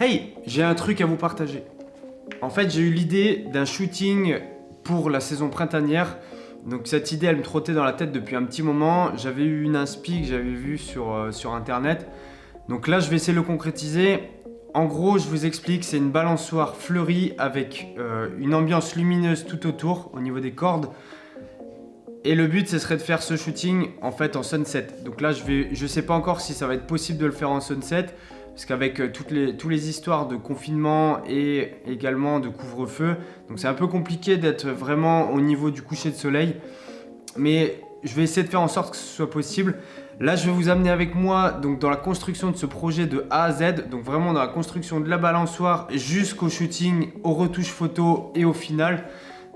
Hey, j'ai un truc à vous partager. En fait, j'ai eu l'idée d'un shooting pour la saison printanière. Donc cette idée, elle me trottait dans la tête depuis un petit moment. J'avais eu une inspi que j'avais vue sur internet. Donc là, je vais essayer de le concrétiser. En gros, je vous explique, c'est une balançoire fleurie avec une ambiance lumineuse tout autour, au niveau des cordes. Et le but, ce serait de faire ce shooting en fait en sunset. Donc là, je sais pas encore si ça va être possible de le faire en sunset. Parce qu'avec toutes les histoires de confinement et également de couvre-feu, donc c'est un peu compliqué d'être vraiment au niveau du coucher de soleil. Mais je vais essayer de faire en sorte que ce soit possible. Là, je vais vous amener avec moi donc, dans la construction de ce projet de A à Z. Donc vraiment dans la construction de la balançoire jusqu'au shooting, aux retouches photos et au final.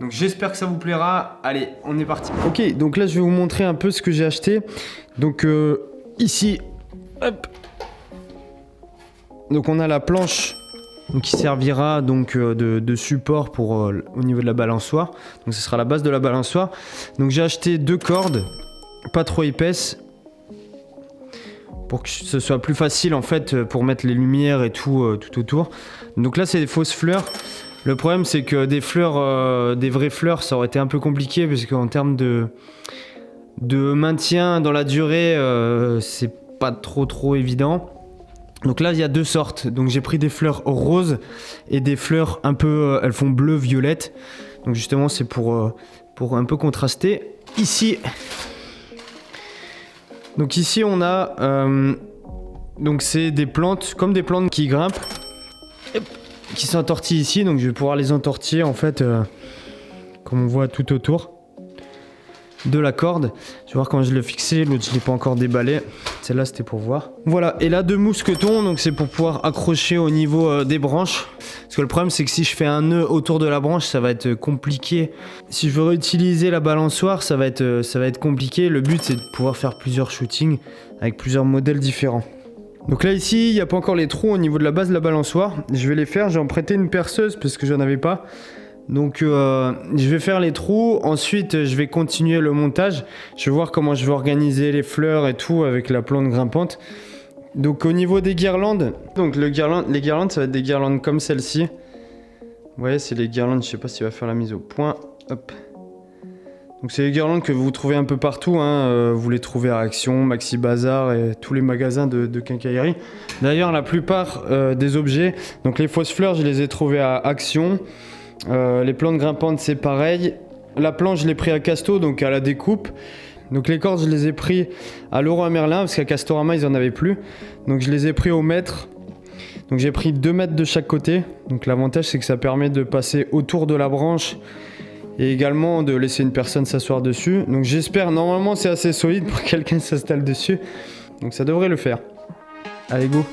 Donc j'espère que ça vous plaira. Allez, on est parti. Ok, donc là je vais vous montrer un peu ce que j'ai acheté. Donc ici, hop. Donc on a la planche qui servira donc de support pour au niveau de la balançoire. Donc ce sera la base de la balançoire. Donc j'ai acheté 2 cordes, pas trop épaisses, pour que ce soit plus facile en fait pour mettre les lumières et tout, tout autour. Donc là c'est des fausses fleurs. Le problème c'est que des fleurs, des vraies fleurs, ça aurait été un peu compliqué parce qu'en termes de maintien dans la durée, c'est pas trop évident. Donc là il y a 2 sortes, donc j'ai pris des fleurs roses et des fleurs un peu, elles font bleu violette, donc justement c'est pour un peu contraster. Ici on a, donc c'est des plantes, comme des plantes qui grimpent, qui s'entortillent ici, donc je vais pouvoir les entortiller en fait, comme on voit tout autour de la corde. Je vais voir comment je l'ai fixé, l'autre je l'ai pas encore déballé, celle-là c'était pour voir. Voilà, et là 2 mousquetons, donc c'est pour pouvoir accrocher au niveau des branches. Parce que le problème c'est que si je fais un nœud autour de la branche, ça va être compliqué. Si je veux réutiliser la balançoire, ça va être compliqué. Le but c'est de pouvoir faire plusieurs shootings avec plusieurs modèles différents. Donc là ici, il n'y a pas encore les trous au niveau de la base de la balançoire. Je vais les faire, j'ai emprunté une perceuse parce que j'en avais pas. Donc je vais faire les trous, ensuite je vais continuer le montage. Je vais voir comment je vais organiser les fleurs et tout avec la plante grimpante. Donc au niveau des guirlandes, donc les guirlandes ça va être des guirlandes comme celle-ci. Vous voyez, c'est les guirlandes, je sais pas s'il va faire la mise au point. Hop. Donc c'est les guirlandes que vous trouvez un peu partout, hein. Vous les trouvez à Action, Maxi Bazar et tous les magasins de quincaillerie. D'ailleurs la plupart des objets, donc les fausses fleurs je les ai trouvées à Action. Les plantes grimpantes c'est pareil. La planche je l'ai pris à Casto, donc à la découpe. Donc les cordes je les ai pris à Leroy Merlin parce qu'à Castorama ils en avaient plus. Donc je les ai pris au mètre. Donc j'ai pris 2 mètres de chaque côté. Donc l'avantage c'est que ça permet de passer autour de la branche et également de laisser une personne s'asseoir dessus. Donc j'espère, normalement c'est assez solide pour que quelqu'un s'installe dessus. Donc ça devrait le faire. Allez go.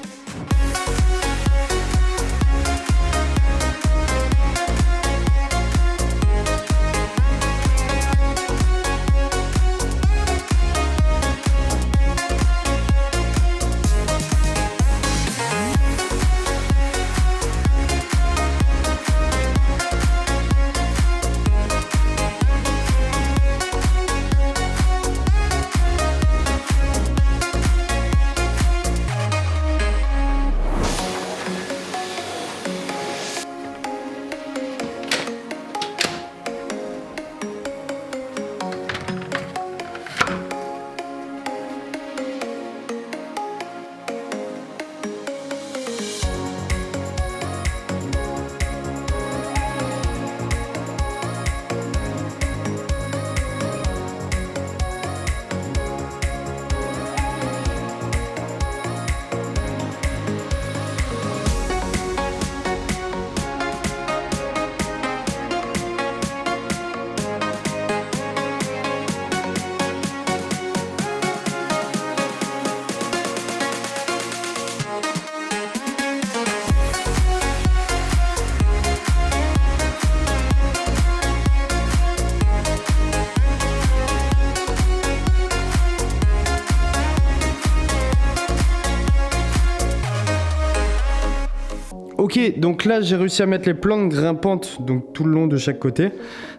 Ok, donc là j'ai réussi à mettre les plantes grimpantes donc tout le long de chaque côté.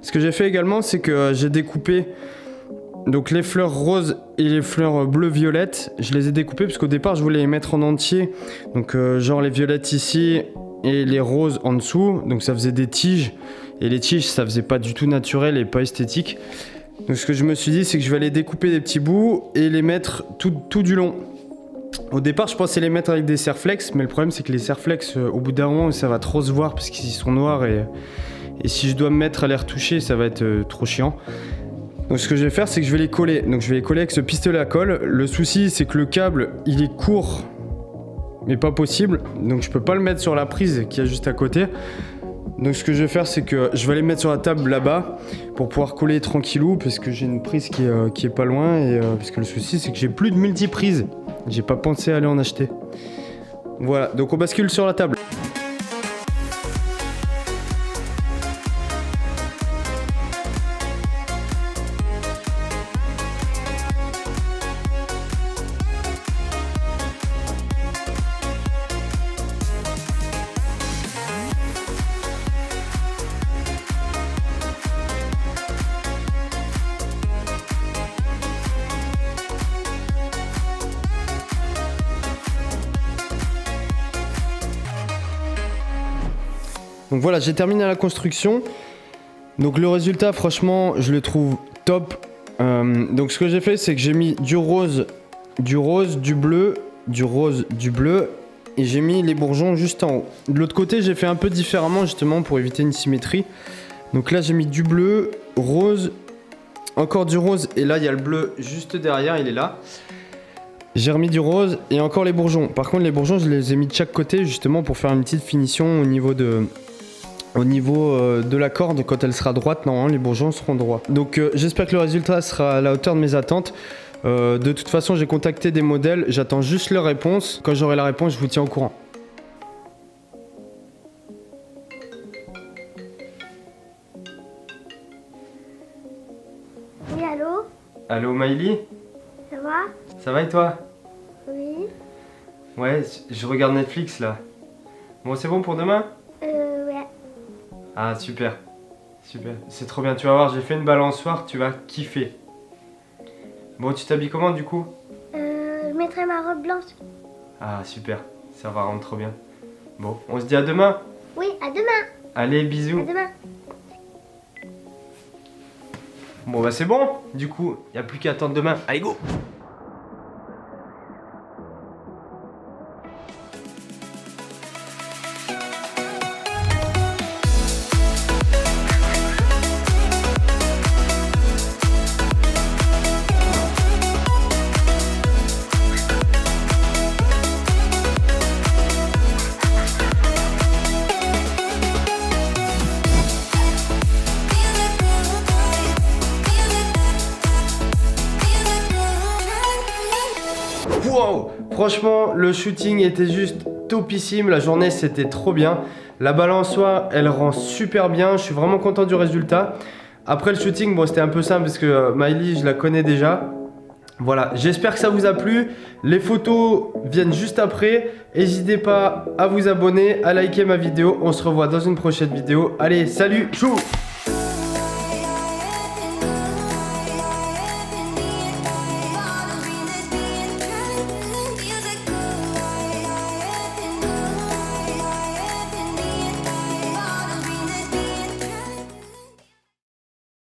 Ce que j'ai fait également, c'est que j'ai découpé Donc les fleurs roses et les fleurs bleu-violette, je les ai découpées parce qu'au départ je voulais les mettre en entier. Donc genre les violettes ici et les roses en dessous. Donc ça faisait des tiges. Et les tiges ça faisait pas du tout naturel et pas esthétique. Donc ce que je me suis dit c'est que je vais aller découper des petits bouts et les mettre tout du long. Au départ je pensais les mettre avec des serflex, mais le problème c'est que les serflex au bout d'un moment ça va trop se voir parce qu'ils sont noirs et si je dois me mettre à les retoucher ça va être trop chiant. Donc ce que je vais faire c'est que je vais les coller. Donc je vais les coller avec ce pistolet à colle. Le souci c'est que le câble il est court mais pas possible. Donc je peux pas le mettre sur la prise qui est juste à côté. Donc ce que je vais faire c'est que je vais les mettre sur la table là-bas pour pouvoir coller tranquillou parce que j'ai une prise qui est pas loin et parce que le souci c'est que j'ai plus de multiprises. J'ai pas pensé à aller en acheter. Voilà, donc on bascule sur la table. Donc voilà, j'ai terminé la construction. Donc le résultat, franchement, je le trouve top. Donc ce que j'ai fait, c'est que j'ai mis du rose, du bleu, du rose, du bleu. Et j'ai mis les bourgeons juste en haut. De l'autre côté, j'ai fait un peu différemment, justement, pour éviter une symétrie. Donc là, j'ai mis du bleu, rose, encore du rose. Et là, il y a le bleu juste derrière, il est là. J'ai remis du rose et encore les bourgeons. Par contre, les bourgeons, je les ai mis de chaque côté, justement, pour faire une petite finition au niveau de la corde. Quand elle sera droite, normalement les bourgeons seront droits. Donc j'espère que le résultat sera à la hauteur de mes attentes. De toute façon j'ai contacté des modèles, j'attends juste leur réponse. Quand j'aurai la réponse je vous tiens au courant. Oui, allô? Allô Maïli? Ça va? Ça va et toi? Oui. Ouais, je regarde Netflix là. Bon c'est bon pour demain? Ouais. Ah super, super, c'est trop bien, tu vas voir, j'ai fait une balançoire, tu vas kiffer. Bon, tu t'habilles comment du coup? Je mettrai ma robe blanche. Ah super, ça va rendre trop bien. Bon, on se dit à demain. Oui, à demain. Allez, bisous. À demain. Bon bah c'est bon, du coup, y a plus qu'à attendre demain. Allez go! Wow! Franchement, le shooting était juste topissime. La journée, c'était trop bien. La balançoire, elle rend super bien. Je suis vraiment content du résultat. Après le shooting, bon, c'était un peu simple parce que Maïli, je la connais déjà. Voilà, j'espère que ça vous a plu. Les photos viennent juste après. N'hésitez pas à vous abonner, à liker ma vidéo. On se revoit dans une prochaine vidéo. Allez, salut, chou!